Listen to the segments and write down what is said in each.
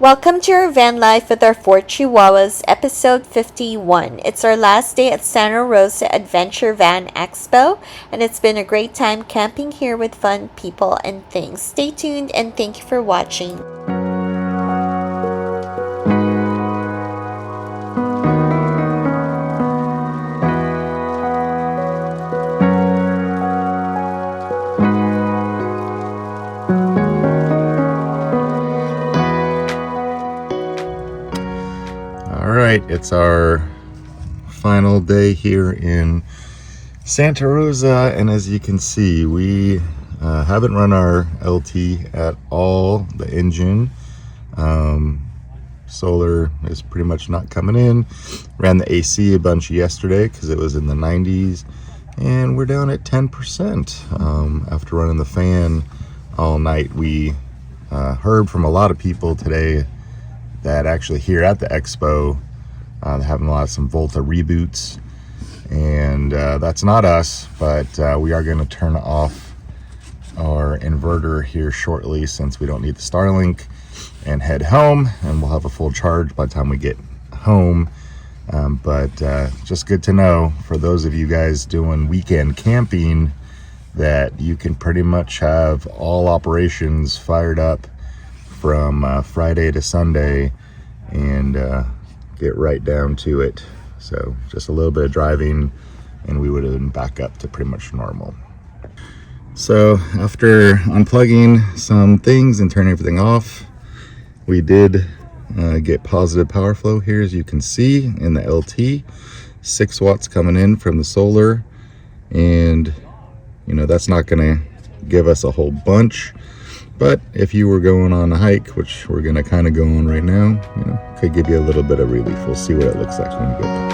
Welcome to our van life with our 4 chihuahuas, episode 51. It's our last day at Santa Rosa Adventure Van Expo, and it's been a great time camping here with fun people and things. Stay tuned and thank you for watching. It's our final day here in Santa Rosa, and as you can see, we haven't run our LT at all. The engine solar is pretty much not coming in. Ran the AC a bunch yesterday because it was in the 90s, and we're down at 10% after running the fan all night. We heard from a lot of people today that actually here at the Expo they're having some Volta reboots, and that's not us, but we are going to turn off our inverter here shortly since we don't need the Starlink, and head home, and we'll have a full charge by the time we get home. But just good to know for those of you guys doing weekend camping that you can pretty much have all operations fired up from Friday to Sunday and get right down to it. So just a little bit of driving and we would have been back up to pretty much normal. So after unplugging some things and turning everything off, we did get positive power flow here, as you can see in the LT. 6 watts coming in from the solar, and you know that's not gonna give us a whole bunch, but if you were going on a hike, which we're gonna kind of go on right now, you know, could give you a little bit of relief. We'll see what it looks like when we get there.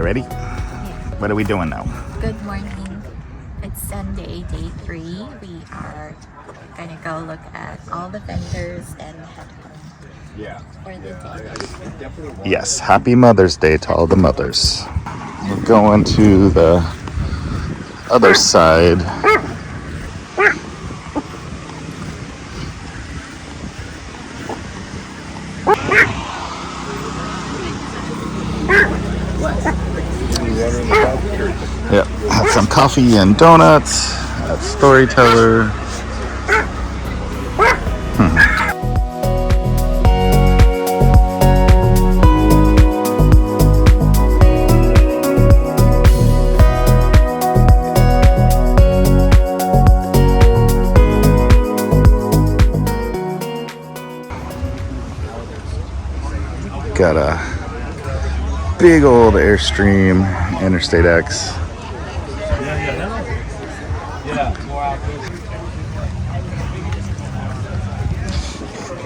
Ready? What are we doing now? Good morning. It's Sunday, day 3. We are gonna go look at all the vendors and head home for the day. Yes, happy Mother's Day to all the mothers. We're going to the other side. Yeah, have some coffee and donuts at Storyteller. Got a big old Airstream Interstate X.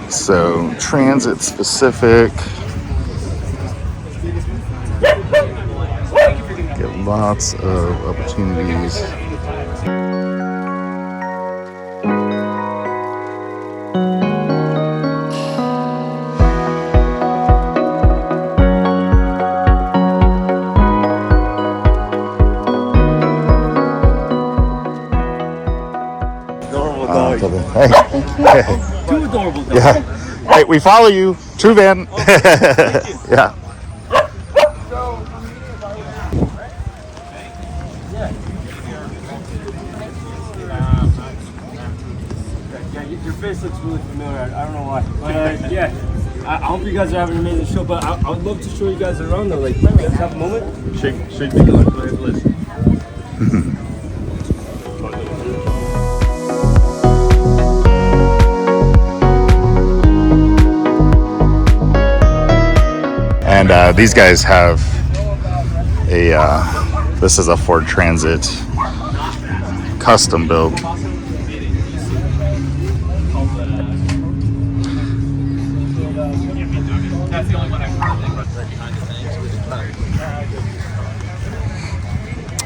So transit specific. Get lots of opportunities. Hey. Two adorable dogs. Yeah. Hey, we follow you. True van. Yeah. Your face looks really familiar. I don't know why. But yeah, I hope you guys are having an amazing show. But I would love to show you guys around though. Like, you guys have a moment? Shake the gun. Listen. And these guys have a, this is a Ford Transit custom build.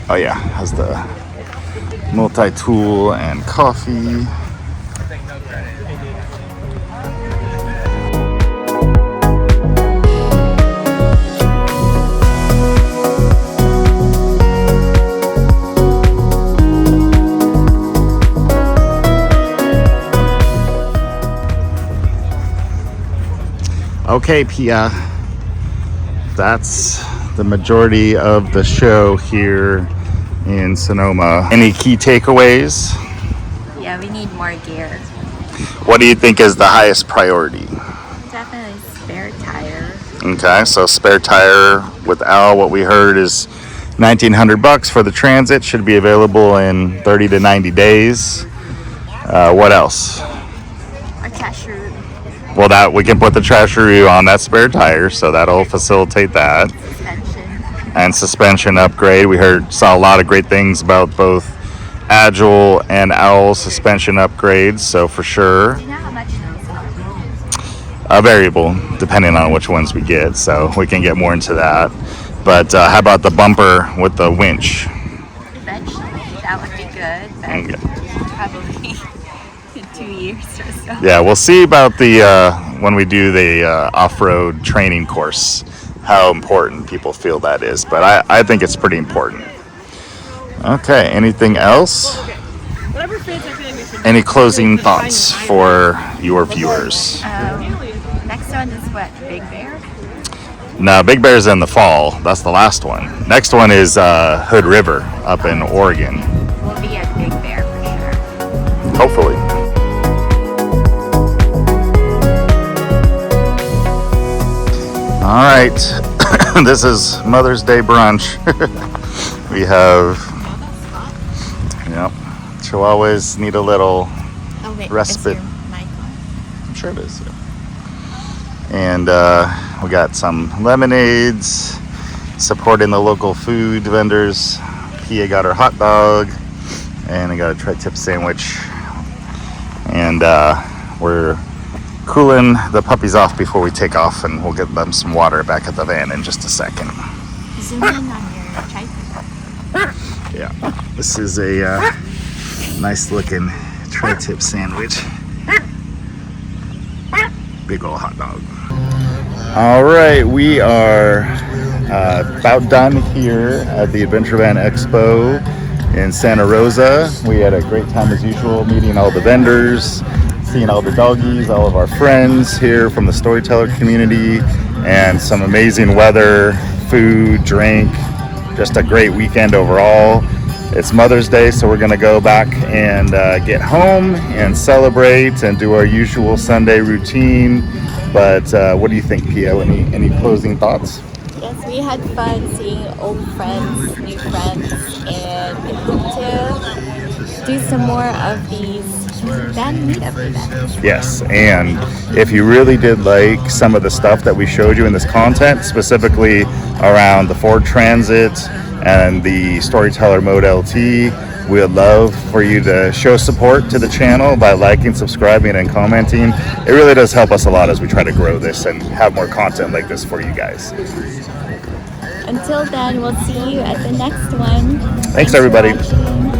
Oh yeah, has the multi-tool and coffee. Okay, Pia, that's the majority of the show here in Sonoma. Any key takeaways? Yeah, we need more gear. What do you think is the highest priority? Definitely spare tire. Okay, so spare tire with Al, what we heard is $1,900 for the Transit. Should be available in 30 to 90 days. What else? Our trash room. Well, that we can put the trasheroo on that spare tire, so that'll facilitate that. Suspension. And suspension upgrade. We saw a lot of great things about both Agile and Owl suspension upgrades, so for sure. Do you know how much those are? A variable, depending on which ones we get, so we can get more into that. But how about the bumper with the winch? Eventually, that would be good, but Okay. probably in 2 years or so. Yeah, we'll see about the when we do the off-road training course, how important people feel that is. But I think it's pretty important. Okay, anything else? Any closing thoughts for your viewers? Next one is what? Big Bear? No, Big Bear's in the fall. That's the last one. Next one is Hood River up in Oregon. We'll be at Big Bear for sure. Hopefully. All right, this is Mother's Day brunch. We have, yep, Chihuahuas need a little Oh wait, respite. is your mic on? I'm sure it is. Yeah. And we got some lemonades, supporting the local food vendors. Pia got her hot dog, and I got a tri-tip sandwich. And we're cooling the puppies off before we take off, and we'll get them some water back at the van in just a second. Zoom in on your tripod. Yeah, this is a nice looking tri-tip sandwich. Big old hot dog. All right, we are about done here at the Adventure Van Expo in Santa Rosa. We had a great time as usual, meeting all the vendors, seeing all the doggies, all of our friends here from the storyteller community, and some amazing weather, food, drink, just a great weekend overall. It's Mother's Day, so we're gonna go back and get home and celebrate and do our usual Sunday routine. But what do you think, Pia? Any closing thoughts? Yes, we had fun seeing old friends, new friends, and we hope to do some more of these van meetup events. Yes, and if you really did like some of the stuff that we showed you in this content, specifically around the Ford Transit and the Storyteller Mode LT, we would love for you to show support to the channel by liking, subscribing, and commenting. It really does help us a lot as we try to grow this and have more content like this for you guys. Until then, we'll see you at the next one. Thanks everybody. For watching.